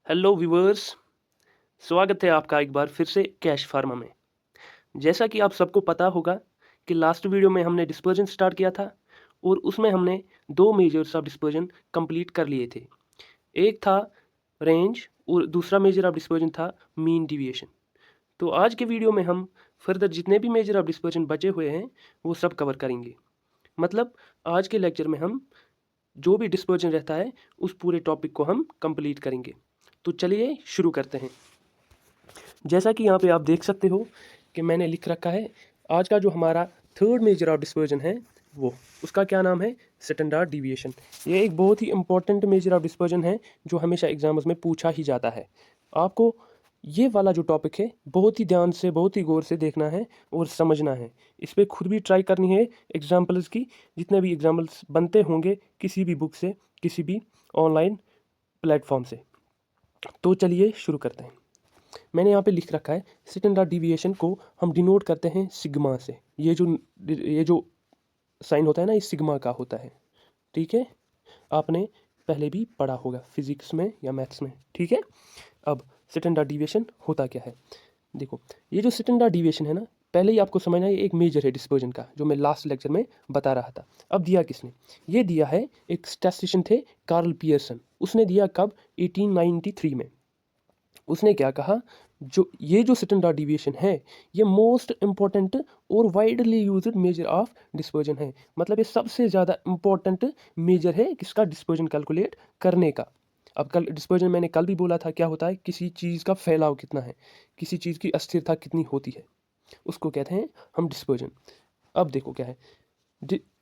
Hello viewers. स्वागत है आपका एक बार फिर से कैश फार्मा में। जैसा कि आप सबको पता होगा कि लास्ट वीडियो में हमने डिस्पर्जन स्टार्ट किया था और उसमें हमने दो मेजर्स ऑफ डिस्पर्जन कंप्लीट कर लिए थे। एक था रेंज और दूसरा मेजर ऑफ डिस्पर्जन था मीन डिविएशन। तो आज के वीडियो में हम फर्दर जितने भी मेजर ऑफ डिस्पर्जन बचे हुए हैं वो सब कवर करेंगे। मतलब आज के लेक्चर में हम जो भी डिस्पर्जन रहता है उस पूरे टॉपिक को हम कंप्लीट करेंगे। तो चलिए शुरू करते हैं। जैसा कि यहाँ पे आप देख सकते हो कि मैंने लिख रखा है आज का जो हमारा थर्ड मेजर ऑफ डिस्पर्जन है वो उसका क्या नाम है, स्टैंडर्ड डिविएशन। ये एक बहुत ही इंपॉर्टेंट मेजर ऑफ डिस्पर्जन है जो हमेशा एग्जाम्स में पूछा ही जाता है। आपको ये वाला जो टॉपिक है बहुत ही ध्यान से बहुत ही गौर से देखना है और समझना है। इस पर खुद भी ट्राई करनी है एग्जाम्पल्स की, जितने भी एग्जाम्पल्स बनते होंगे किसी भी बुक से, किसी भी ऑनलाइन प्लेटफॉर्म से। तो चलिए शुरू करते हैं। मैंने यहाँ पे लिख रखा है स्टैंडर्ड डिविएशन को हम डिनोट करते हैं सिग्मा से। ये जो साइन होता है ना, ये सिग्मा का होता है। ठीक है, आपने पहले भी पढ़ा होगा फिजिक्स में या मैथ्स में। ठीक है, अब स्टैंडर्ड डिविएशन होता क्या है। देखो, ये जो स्टैंडर्ड डिविएशन है ना, पहले ही आपको समझना है ये एक मेजर है डिस्पर्जन का, जो मैं लास्ट लेक्चर में बता रहा था। अब दिया किसने, ये दिया है एक स्टैटिस्टिशियन थे कार्ल पियर्सन। उसने दिया कब, 1893 में। उसने क्या कहा, जो स्टैंडर्ड डिविएशन है ये मोस्ट इंपॉर्टेंट और widely used measure of dispersion है। मतलब ये सबसे ज़्यादा इंपॉर्टेंट मेजर है किसका, डिस्पर्जन कैलकुलेट करने का। अब कल डिस्पर्जन मैंने कल भी बोला था क्या होता है, किसी चीज़ का फैलाव कितना है, किसी चीज़ की अस्थिरता कितनी होती है, उसको कहते हैं हम डिस्पर्जन। अब देखो क्या है,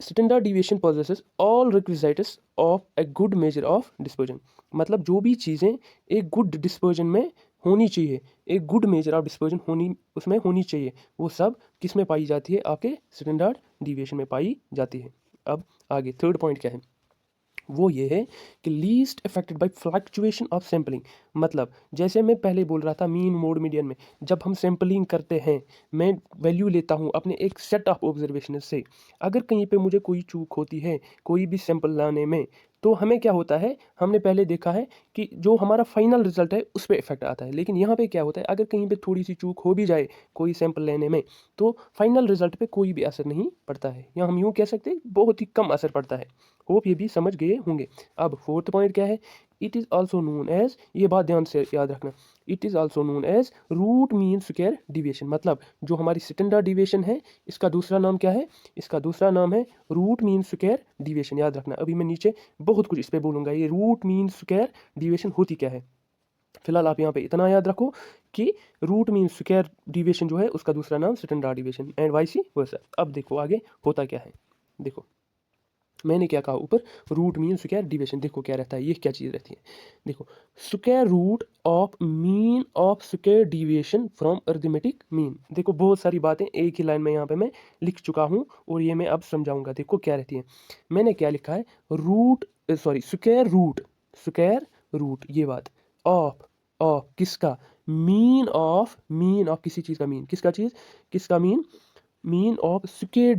standard deviation possesses all requisites of a good measure of dispersion। मतलब जो भी चीज़ें एक गुड डिस्पर्जन में होनी चाहिए, एक गुड मेजर ऑफ डिस्पर्जन उसमें होनी चाहिए, वो सब किस में पाई जाती है, आपके स्टैंडर्ड डिविएशन में पाई जाती है। अब आगे थर्ड पॉइंट क्या है, वो ये है कि least affected by fluctuation of sampling. मतलब जैसे मैं पहले बोल रहा था मीन मोड मीडियन में, जब हम सैम्पलिंग करते हैं, मैं वैल्यू लेता हूँ अपने एक सेट ऑफ ऑब्जर्वेशन से। अगर कहीं पे मुझे कोई चूक होती है कोई भी सैंपल लाने में, तो हमें क्या होता है, हमने पहले देखा है कि जो हमारा फाइनल रिजल्ट है उस पर इफेक्ट आता है। लेकिन यहाँ पे क्या होता है, अगर कहीं पे थोड़ी सी चूक हो भी जाए कोई सैंपल लेने में, तो फाइनल रिजल्ट पे कोई भी असर नहीं पड़ता है, या हम यूँ कह सकते हैं बहुत ही कम असर पड़ता है। होप ये भी समझ गए होंगे। अब फोर्थ पॉइंट क्या है, it is also known as, ये बात ध्यान से याद रखना, it is also known as root mean square deviation. मतलब जो हमारी स्टैंडर्ड डिविएशन है इसका दूसरा नाम क्या है, इसका दूसरा नाम है रूट मीन स्क्वायर डिविएशन। याद रखना, अभी मैं नीचे बहुत कुछ इस पर बोलूँगा, ये रूट मीन स्क्वायर डिविएशन होती क्या है। फिलहाल आप यहाँ पे इतना याद रखो कि रूट मीन स्क्वायर डिविएशन जो है उसका दूसरा नाम standard deviation, and vice versa. अब देखो आगे होता क्या है। देखो मैंने क्या कहा ऊपर, रूट मीन स्क्वायर डिविएशन। देखो क्या रहता है, ये क्या चीज़ रहती है। देखो, square root of mean of square deviation from arithmetic mean. देखो बहुत सारी बातें एक ही लाइन में यहाँ पे मैं लिख चुका हूँ और ये मैं अब समझाऊंगा। देखो क्या रहती है, मैंने क्या लिखा है, स्क्वायर रूट ये बात ऑफ ऑफ किसका, मीन ऑफ किसी चीज़ का, मीन किसका चीज़, किसका mean of square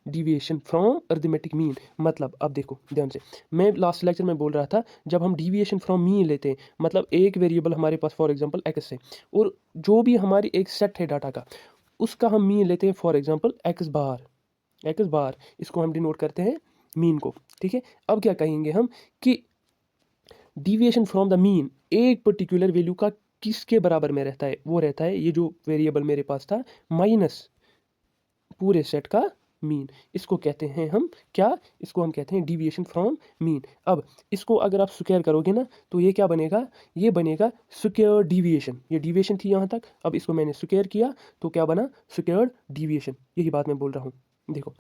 deviation from arithmetic mean. मतलब अब देखो ध्यान से, मैं लास्ट लेक्चर में बोल रहा था जब हम डिविएशन फ्रॉम मीन लेते हैं, मतलब एक वेरिएबल हमारे पास फॉर एग्जांपल एक्स है और जो भी हमारी एक सेट है डाटा का, उसका हम मीन लेते हैं फॉर एग्जांपल एक्स बार, इसको हम डिनोट करते हैं मीन को। ठीक है, अब क्या कहेंगे हम कि डिविएशन फ्रॉम द मीन एक पर्टिकुलर वैल्यू का किसके बराबर में रहता है, वो रहता है ये जो वेरिएबल मेरे पास था माइनस पूरे सेट का मीन। इसको कहते हैं हम क्या, इसको हम कहते हैं डिविएशन फ्रॉम मीन। अब इसको अगर आप स्क्वायर करोगे ना तो ये क्या बनेगा, ये बनेगा स्क्वायर डिविएशन। ये डिविएशन थी यहाँ तक, अब इसको मैंने स्क्वायर किया तो क्या बना, स्क्वायर डिविएशन। यही बात मैं बोल रहा हूँ। देखो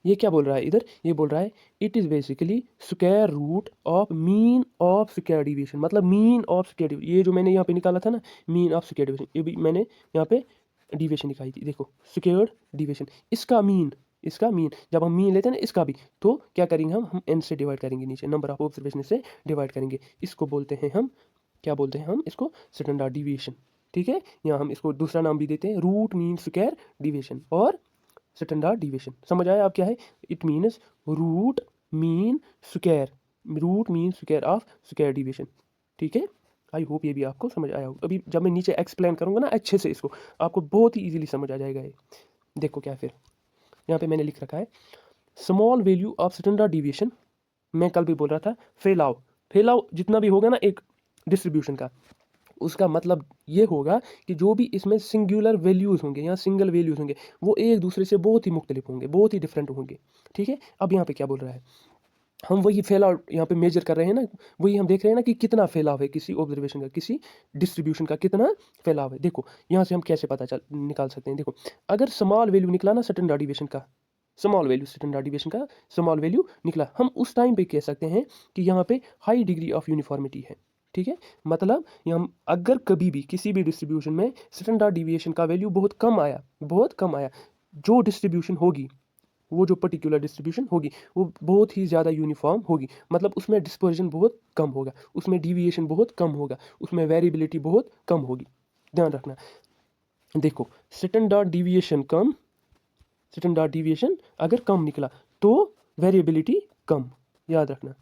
ये क्या बोल रहा है इधर, ये बोल रहा है it is basically square root of mean of square deviation. मतलब मीन ऑफ स्क्वायर डिविएशन, ये जो मैंने यहाँ पे निकाला था ना मीन ऑफ स्क्वायर डिविएशन, ये भी मैंने यहाँ पे डिविएशन दिखाई थी। देखो स्क्वायर डिविएशन, इसका मीन जब हम मीन लेते हैं ना इसका भी, तो क्या करेंगे हम एन से डिवाइड करेंगे, नीचे नंबर ऑफ ऑब्जर्वेशन से डिवाइड करेंगे। इसको बोलते हैं हम, क्या बोलते हैं हम इसको, स्टैंडर्ड डिविएशन। ठीक है, यहाँ हम इसको दूसरा नाम भी देते हैं रूट मीन स्क्वायर डिविएशन और स्टैंडर्ड डिविएशन। समझ आया अब क्या है, it means root mean square of square deviation. ठीक है, आई होप ये भी आपको समझ आया होगा। अभी जब मैं नीचे एक्सप्लेन करूँगा ना अच्छे से इसको, आपको बहुत ही ईजिली समझ आ जाएगा ये। देखो क्या फिर यहाँ पे मैंने लिख रखा है, small value of standard deviation. मैं कल भी बोल रहा था फैलाव जितना भी होगा ना एक डिस्ट्रीब्यूशन का, उसका मतलब ये होगा कि जो भी इसमें सिंगुलर वैल्यूज़ होंगे या सिंगल वैल्यूज़ होंगे वो एक दूसरे से बहुत ही मुख्तलिफ होंगे, बहुत ही डिफरेंट होंगे। ठीक है, अब यहाँ पे क्या बोल रहा है, हम वही फैलाव यहाँ पे मेजर कर रहे हैं ना, वही हम देख रहे हैं ना कि कितना फैलाव है किसी ऑब्जर्वेशन का, किसी डिस्ट्रीब्यूशन का कितना फैलाव है। देखो यहाँ से हम कैसे पता चल निकाल सकते हैं। देखो अगर स्मॉल वैल्यू निकला ना स्टैंडर्ड डिविएशन का, स्मॉल वैल्यू स्टैंडर्ड डिविएशन का स्मॉल वैल्यू निकला, हम उस टाइम पे कह सकते हैं कि यहाँ पे हाई डिग्री ऑफ यूनिफॉर्मिटी है। ठीक है, मतलब हम अगर कभी भी किसी भी डिस्ट्रीब्यूशन में स्टैंडर्ड डिविएशन का वैल्यू बहुत कम आया, जो डिस्ट्रीब्यूशन होगी, वो जो पर्टिकुलर डिस्ट्रीब्यूशन होगी वो बहुत ही ज़्यादा यूनिफॉर्म होगी, मतलब उसमें डिस्पर्जन बहुत कम होगा, उसमें डिविएशन बहुत कम होगा, उसमें वेरिएबिलिटी बहुत कम होगी। ध्यान रखना, देखो स्टैंडर्ड डिविएशन अगर कम निकला तो वेरिएबिलिटी कम, याद रखना।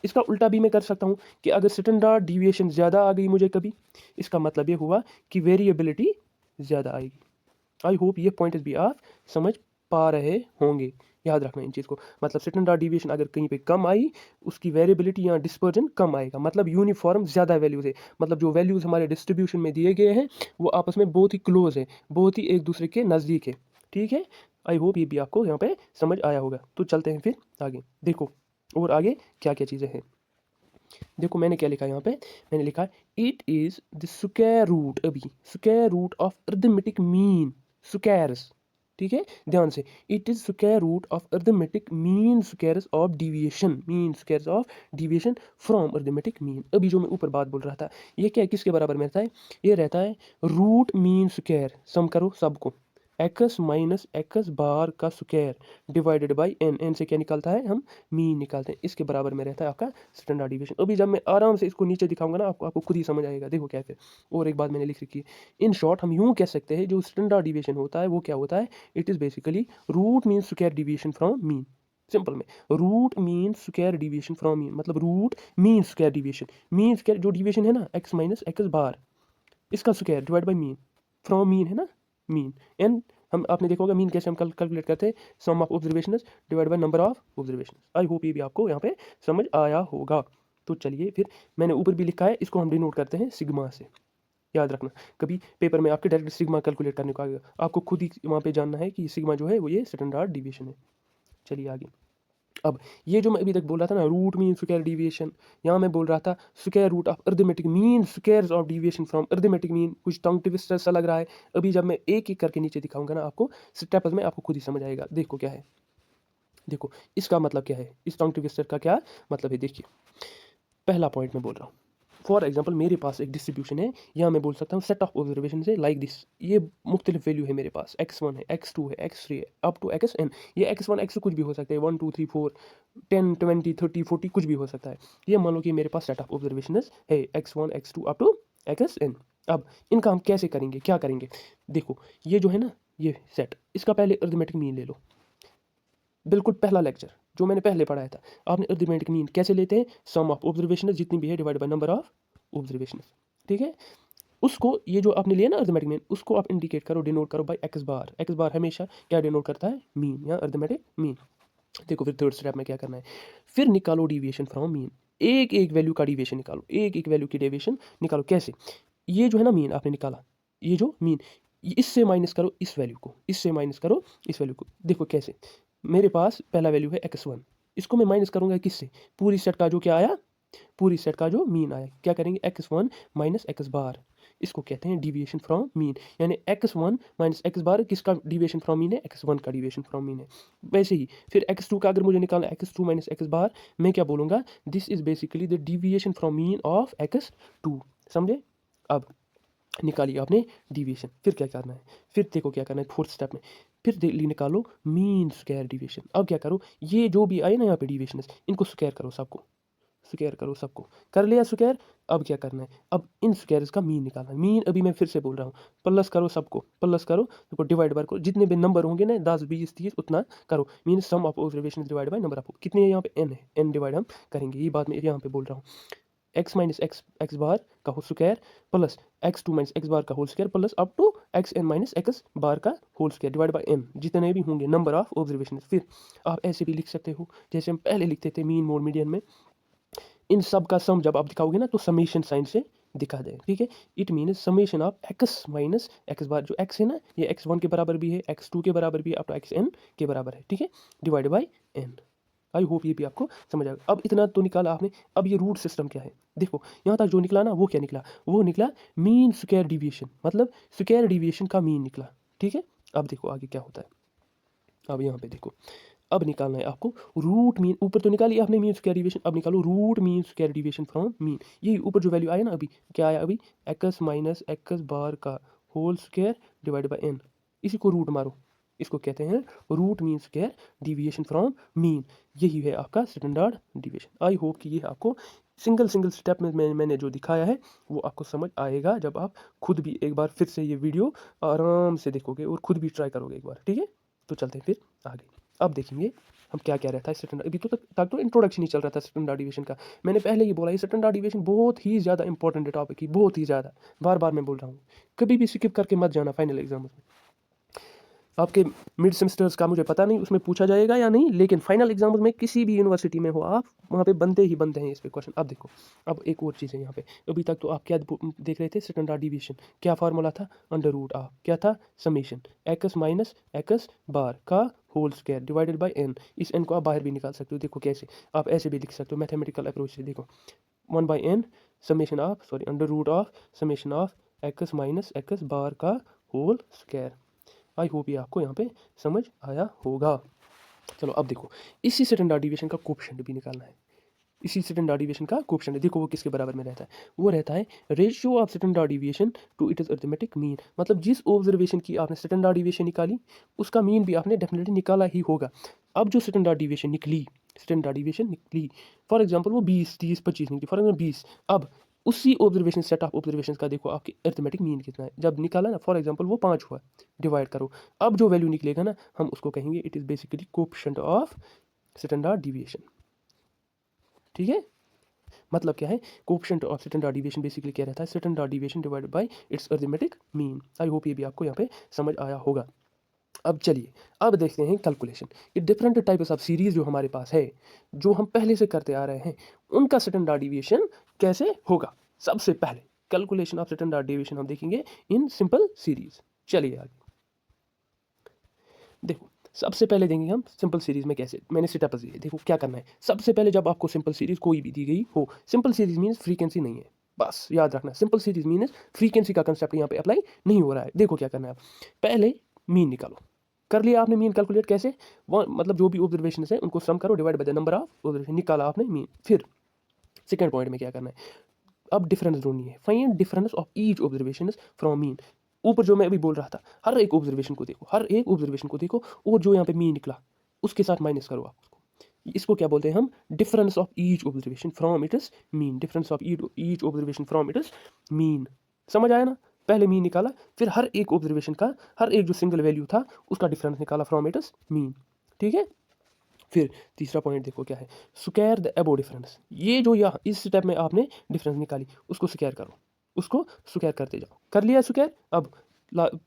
इसका उल्टा भी मैं कर सकता हूँ कि अगर स्टैंडर्ड डिविएशन ज़्यादा आ गई मुझे कभी, इसका मतलब ये हुआ कि वेरिएबिलिटी ज़्यादा आएगी। आई होप ये पॉइंट भी आप समझ पा रहे होंगे, याद रखना इन चीज़ को। मतलब स्टैंडर्ड डिविएशन अगर कहीं पे कम आई, उसकी वेरिएबिलिटी या डिस्पर्जन कम आएगा, मतलब यूनिफॉर्म ज़्यादा वैल्यूज़ है, मतलब जो वैल्यूज़ हमारे डिस्ट्रीब्यूशन में दिए गए हैं वो आपस में बहुत ही क्लोज है, बहुत ही एक दूसरे के नज़दीक है। ठीक है, आई होप ये भी आपको यहाँ पे समझ आया होगा। तो चलते हैं फिर आगे, देखो और आगे क्या क्या चीज़ें हैं। देखो मैंने क्या लिखा है यहाँ पे, मैंने लिखा है it is the square root, अभी square root of arithmetic mean squares. ठीक है, ध्यान से, it is square root of arithmetic mean squares of deviation from arithmetic mean. अभी जो मैं ऊपर बात बोल रहा था, ये क्या किसके बराबर में रहता है, ये रहता है रूट मीन स्क्वायर, सम करो सबको, एक्स माइनस एक्स बार का square divided by N, N से क्या निकलता है, हम मीन निकालते हैं, इसके बराबर में रहता है आपका स्टैंडर्ड डिविएशन। अभी जब मैं आराम से इसको नीचे दिखाऊंगा ना आपको खुद ही समझ आएगा। देखो क्या है फिर, और एक बात मैंने लिख रखी है, इन शॉर्ट हम यूँ कह सकते हैं जो स्टैंडर्ड डिविएशन होता है वो क्या होता है, it is basically root mean square deviation from mean. Simple में root mean square deviation from mean, मतलब root mean square deviation, mean square जो डिविएशन है ना एक्स माइनस एक्स बार, इसका square divide by mean, from mean है ना mean, and हम आपने देखा होगा मीन कैसे हम कैलकुलेट करते हैं, sum of observation divide by number of observation. I hope ये भी आपको यहाँ पे समझ आया होगा। तो चलिए फिर, मैंने ऊपर भी लिखा है, इसको हम डिनोट करते हैं सिग्मा से, याद रखना। कभी पेपर में आपके डायरेक्ट सिग्मा कैलकुलेट करने को आएगा, आपको खुद ही वहाँ पे जानना है कि सिग्मा जो है वो ये स्टैंडर्ड डिविएशन है। चलिए आगे, अब ये जो मैं अभी तक बोल रहा था ना रूट मीन स्क्वायर डिविएशन, यहाँ मैं बोल रहा था square root of arithmetic mean squares of deviation from arithmetic mean. कुछ टंग ट्विस्टर सा लग रहा है, अभी जब मैं एक एक करके नीचे दिखाऊंगा ना आपको स्टेप में, आपको खुद ही समझ आएगा। देखो क्या है, देखो इसका मतलब क्या है, इस टंग ट्विस्टर का क्या मतलब है, देखिए पहला पॉइंट मैं बोल रहा हूँ। फॉर एग्जाम्पल मेरे पास एक डिस्ट्रीब्यूशन है, यहाँ मैं बोल सकता हूँ सेट ऑफ ऑब्जर्वेशन से लाइक दिस, ये मुख्तलिफ वैल्यू है मेरे पास, x1 है, x2 है, x3 है, अप टू xn। ये x1 x2 कुछ भी हो सकता है, 1 2 3 4 10 20 30 40 कुछ भी हो सकता है। ये मान लो कि मेरे पास सेट ऑफ ऑब्जर्वेशन है x1 x2 up to xn। अब इनका हम कैसे करेंगे, क्या करेंगे, देखो ये जो है ना ये सेट, इसका पहले अरिथमेटिक मीन ले लो, बिल्कुल पहला लेक्चर जो मैंने पहले पढ़ाया था, आपने अरिथमेटिक मीन कैसे लेते हैं, सम ऑफ ऑब्जर्वेशन जितनी भी है divide by number of observation. ठीक है, उसको ये जो आपने लिया ना अरिथमेटिक मीन, उसको आप इंडिकेट करो, डिनोट करो बाय एक्स बार। एक्स बार हमेशा क्या डिनोट करता है, मीन या अरिथमेटिक मीन। देखो फिर थर्ड स्टेप में क्या करना है, फिर निकालो डिविएशन फ्रॉम मीन, एक एक वैल्यू का डिविएशन निकालो, एक एक वैल्यू की डेविएशन निकालो। कैसे, ये जो है ना मीन आपने निकाला, ये जो मीन, इससे माइनस करो इस वैल्यू को, इससे माइनस करो इस वैल्यू को। देखो कैसे, मेरे पास पहला वैल्यू है x1, इसको मैं माइनस करूंगा किससे, पूरी सेट का जो क्या आया, पूरी सेट का जो मीन आया, क्या करेंगे x1 माइनस एक्स बार, इसको कहते हैं डिविएशन फ्रॉम मीन। यानी x1 माइनस एक्स बार किसका डिविएशन फ्रॉम मीन है, x1 का डिविएशन फ्रॉम मीन है। वैसे ही फिर x2 का अगर मुझे निकालना x2 माइनस एक्स बार, मैं क्या बोलूँगा, this is basically the deviation from mean of x2। समझे, अब निकालिए आपने डिविएशन, फिर क्या करना है, फिर देखो क्या करना है फोर्थ स्टेप में, फिर निकालो मीन स्क्वायर डिविएशन। अब क्या करो, ये जो भी आए ना यहाँ पे डिविएशन इनको स्क्वायर करो, सबको स्क्वायर करो, सबको कर लिया स्क्वायर। अब क्या करना है, अब इन स्क्वायर्स का मीन निकालना है। मीन अभी मैं फिर से बोल रहा हूँ, प्लस करो सबको, प्लस करो, देखो डिवाइड बार करो, जितने भी नंबर होंगे ना 10 20 30 उतना करो, mean sum of observation divide by number of, कितने यहाँ पे n है, n डिवाइड हम करेंगे, ये बात मैं यहाँ पे बोल रहा हूँ। एक्स माइनस एक्स बार का whole square plus X two minus X bar का whole square plus up to X N minus X bar का whole square divide by N, जितने भी होंगे नंबर ऑफ ऑब्जर्वेशन। फिर आप ऐसे भी लिख सकते हो जैसे हम पहले लिखते थे मीन मोड मीडियन में, इन सब का सम जब आप दिखाओगे ना तो समेशन साइन से दिखा दें, ठीक है। It mean summation of X minus X bar, जो एक्स है ना ये एक्स वन के बराबर भी है, एक्स टू के बराबर भी है, अप टू एक्स एन के बराबर है, ठीक है, divide by N. I hope ये भी आपको समझ आएगा। अब इतना तो निकाला आपने, अब ये रूट सिस्टम क्या है देखो, यहाँ तक जो निकला ना वो क्या निकला, वो निकला मीन स्क्वायर डिविएशन, मतलब स्क्वायर डिविएशन का मीन निकला, ठीक है। अब देखो आगे क्या होता है, अब यहाँ पे देखो, अब निकालना है आपको रूट मीन, ऊपर तो निकाली आपने मीन स्क्वायर डिविएशन, अब निकालो root mean square deviation from mean. ये ऊपर जो वैल्यू आया ना अभी, क्या आया अभी, एक्स माइनस एक्स बार का whole square divide by N, इसी को रूट मारो, इसको कहते हैं root mean square deviation from mean. यही है आपका स्टैंडर्ड डिविएशन। आई होप कि ये आपको सिंगल स्टेप में मैंने जो दिखाया है वो आपको समझ आएगा जब आप खुद भी एक बार फिर से ये वीडियो आराम से देखोगे और खुद भी ट्राई करोगे एक बार, ठीक है। तो चलते हैं फिर आगे, अब देखेंगे हम क्या क्या रहता है स्टैंडर्ड। अभी तो तक तो इंट्रोडक्शन ही चल रहा था स्टैंडर्ड डिविएशन का। मैंने पहले ही बोला ये स्टैंडर्ड डिविएशन बहुत ही ज़्यादा इंपॉर्टेंट टॉपिक है, बहुत ही ज़्यादा, बार बार मैं बोल रहा हूँ, कभी भी स्किप करके मत जाना फाइनल एग्जाम में। आपके मिड सेमेस्टर्स का मुझे पता नहीं उसमें पूछा जाएगा या नहीं, लेकिन फाइनल एग्जाम्स में किसी भी यूनिवर्सिटी में हो आप, वहाँ पे बनते ही बनते हैं इस पे क्वेश्चन। अब देखो, अब एक और चीज़ है यहाँ पे, अभी तक तो आप क्या देख रहे थे, स्टैंडर्ड डिविएशन क्या फार्मूला था, अंडर रूट ऑफ क्या था, summation X minus X bar का whole square divided by N. इस एन को आप बाहर भी निकाल सकते हो, देखो कैसे, आप ऐसे भी लिख सकते हो मैथमेटिकल अप्रोच से, देखो 1/n summation of sorry under root of summation of X minus X bar का होल स्क्वायर। आई होप ये आपको यहाँ पे समझ आया होगा। चलो अब देखो, इसी स्टैंडर्ड डिविएशन का कोएफिशिएंट भी निकालना है, इसी स्टैंडर्ड डिविएशन का कोएफिशिएंट देखो वो किसके बराबर में रहता है, वो रहता है ratio of standard deviation to its arithmetic mean. मतलब जिस ऑब्जर्वेशन की आपने स्टैंडर्ड डिविएशन निकाली उसका मीन भी आपने डेफिनेटली निकाला ही होगा। अब जो स्टैंडर्ड डिविएशन निकली, फॉर एग्जाम्पल वो 20 30 25 निकली, फॉर एग्जाम्पल 20, अब उसी ऑब्जर्वेशन सेट ऑफ ऑब्जर्वेशन का देखो आपके अरिथमेटिक मीन कितना है, जब निकाला ना फॉर एग्जाम्पल वो 5 हुआ, डिवाइड करो, अब जो वैल्यू निकलेगा ना हम उसको कहेंगे it is basically coefficient of standard deviation, ठीक है। मतलब क्या है, coefficient of standard deviation basically क्या रहता है, standard deviation divided by it's arithmetic mean. I hope ये भी आपको यहाँ पे समझ आया होगा। अब चलिए अब देखते हैं कैलकुलेशन, ये डिफरेंट टाइप्स ऑफ सीरीज जो हमारे पास है, जो हम पहले से करते आ रहे हैं, उनका स्टैंडर्ड डिविएशन कैसे होगा। सबसे पहले कैलकुलेशन ऑफ स्टैंडर्ड डिविएशन हम देखेंगे इन सिंपल सीरीज। चलिए आगे देखो, सबसे पहले देंगे हम सिंपल सीरीज में कैसे, मैंने सेटअप दिए, देखो क्या करना है। सबसे पहले जब आपको सिंपल सीरीज कोई भी दी गई हो, सिंपल सीरीज मीन्स फ्रीक्वेंसी नहीं है, बस याद रखना, सिंपल सीरीज मीन्स फ्रीक्वेंसी का कंसेप्ट यहाँ पे अप्लाई नहीं हो रहा है। देखो क्या करना है, पहले मीन निकालो, कर लिया आपने मीन कैलकुलेट कैसे, वो मतलब जो भी ऑब्जर्वेशन है उनको सम करो divide by the number of observation, निकाला आपने मीन। फिर सेकंड पॉइंट में क्या करना है, अब डिफरेंस ढूंढनी है, find difference of each observation from mean. ऊपर जो मैं अभी बोल रहा था, हर एक ऑब्जर्वेशन को देखो, हर एक ऑब्जर्वेशन को देखो और जो यहाँ पे मीन निकला उसके साथ माइनस करो आप उसको, इसको क्या बोलते हैं हम, difference of each observation from its mean, difference of each observation from its mean. समझ आया ना, पहले मीन निकाला, फिर हर एक ऑब्जर्वेशन का, हर एक जो सिंगल वैल्यू था उसका डिफरेंस निकाला फ्रॉम इट्स मीन, ठीक है। फिर तीसरा पॉइंट देखो क्या है, स्क्वायर द अबो डिफरेंस, ये जो यहाँ इस स्टेप में आपने डिफरेंस निकाली उसको स्क्वायर करो, उसको स्क्वायर करते जाओ, कर लिया स्क्वायर। अब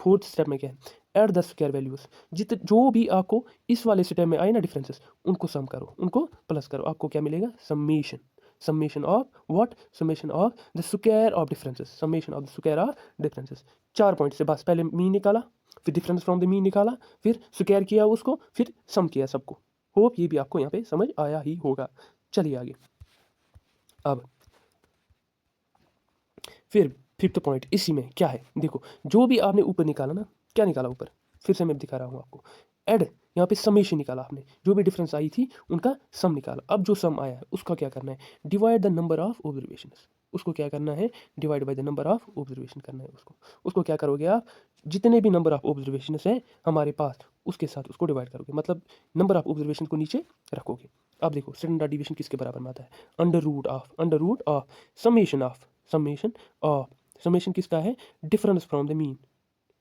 फोर्थ स्टेप में क्या है, ऐड द स्क्वायर वैल्यूज, जो भी आपको इस वाले स्टेप में आए ना डिफरेंसेस उनको सम करो, उनको प्लस करो, आपको क्या मिलेगा, summation, summation of what, summation of the square of differences, summation of the square of differences. 4 point से बस, पहले मीन निकाला, फिर डिफरेंस फ्रॉम द मीन निकाला, फिर स्क्वायर किया उसको, फिर सम किया सबको। होप ये भी आपको यहाँ पे समझ आया ही होगा। चलिए आगे, अब फिर फिफ्थ पॉइंट इसी में क्या है, देखो जो भी आपने ऊपर निकाला ना, क्या निकाला ऊपर, फिर से मैं दिखा रहा हूँ आपको, ऐड, यहाँ पे समेशन निकाला आपने, जो भी डिफरेंस आई थी उनका सम निकाला। अब जो सम आया है उसका क्या करना है, divide the number of observation, उसको क्या करना है, divide by the number of observation करना है उसको क्या करोगे आप, जितने भी नंबर ऑफ ऑब्जर्वेशन है हमारे पास उसके साथ उसको डिवाइड करोगे, मतलब नंबर ऑफ ऑब्जर्वेशन को नीचे रखोगे। अब देखो स्टैंडर्ड डिविएशन किसके बराबर में आता है, under root of summation of, summation किसका है, difference from the mean,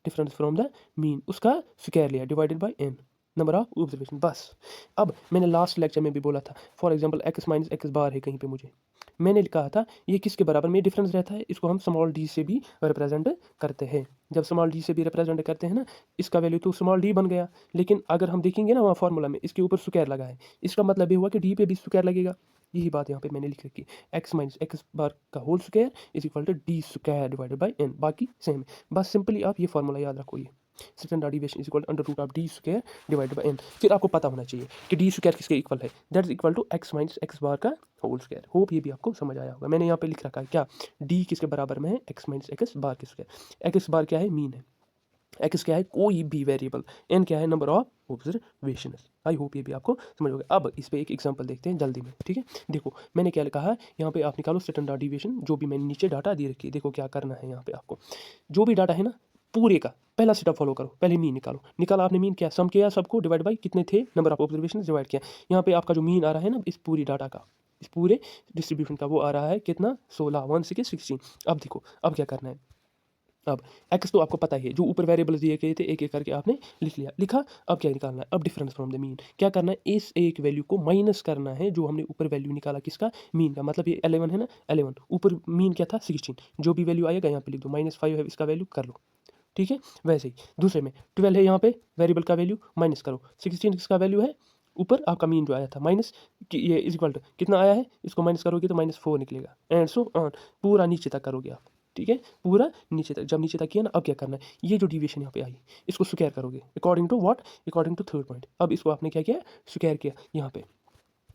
difference from the mean उसका स्क्वायर लिया divided by N, number of observation, बस। अब मैंने लास्ट लेक्चर में भी बोला था, for example X minus X bar है कहीं पे मुझे, मैंने कहा था ये किसके बराबर में डिफरेंस रहता है, इसको हम स्मॉल डी से भी रिप्रेजेंट करते हैं। जब स्मॉल डी से भी रिप्रेजेंट करते हैं ना, इसका वैल्यू तो स्मॉल डी बन गया, लेकिन अगर हम देखेंगे ना वहाँ फॉर्मूला में इसके ऊपर स्क्वायर लगा है, इसका मतलब ये हुआ कि डी पे भी स्क्वायर लगेगा। यही बात यहाँ पे मैंने लिख रखी, एक्स माइनस एक्स बार का whole square is equal to D square divided by N, बाकी सेम है। बस सिंपली आप ये फॉर्मूला याद रखो, ये standard deviation is equal under root of D square divided by N. फिर आपको पता होना चाहिए कि डी स्क्वायर किसके इक्वल है, that is equal to X minus X bar का होल स्क्वायर। होप ये भी आपको समझ आया होगा। मैंने यहाँ पे लिख रखा है क्या, डी किसके बराबर में है, एक्स माइनस एक्स बार के स्क्वायर। एक्स बार क्या है, मीन है, एक्स क्या है, कोई भी वेरिएबल, एन क्या है, number of observation. I hope ये भी आपको समझ होगा। अब इस पे एक एग्जांपल देखते हैं जल्दी में, ठीक है। देखो मैंने क्या लिखा है यहाँ पे, आप निकालो स्टैंडर्ड डेविएशन, जो भी मैंने नीचे डाटा दी रखी है। देखो क्या करना है यहाँ पे आपको, जो भी डाटा है ना पूरे का पहला स्टेप फॉलो करो, पहले मीन निकालो। निकाला आपने मीन, क्या सम किया सबको, डिवाइड बाई कितने थे, नंबर ऑफ ऑब्जर्वेशन डिवाइड किया। यहाँ पे आपका जो मीन आ रहा है ना इस पूरी डाटा का, इस पूरे डिस्ट्रीब्यूशन का, वो आ रहा है कितना, 16, 1 6 16। अब देखो अब क्या करना है, अब एक्स तो आपको पता ही है, जो ऊपर वेरिएबल्स दिए गए थे एक एक करके आपने लिख लिया, लिखा। अब क्या निकालना है, अब डिफरेंस फ्रॉम द मीन क्या करना है, इस एक वैल्यू को माइनस करना है जो हमने ऊपर वैल्यू निकाला, किसका, मीन का। मतलब ये 11 है ना, 11 ऊपर मीन क्या था 16, जो भी वैल्यू आएगा यहाँ पे लिख दो, -5 है इसका वैल्यू कर लो, ठीक है। वैसे ही दूसरे में 12 है, यहाँ पे वेरिएबल का वैल्यू माइनस करो, 16 किसका वैल्यू है, ऊपर आपका मीन जो आया था माइनस ये इज इक्वल टू कितना आया है, इसको माइनस करोगे तो -4 निकलेगा, एंड सो ऑन, पूरा नीचे तक करोगे आप, ठीक है, पूरा नीचे तक। जब नीचे तक किया ना, अब क्या करना है, ये जो डिविएशन यहाँ पे आई इसको स्क्वायर करोगे according to what, according to third point. अब इसको आपने क्या किया, स्क्वायर किया। यहाँ पे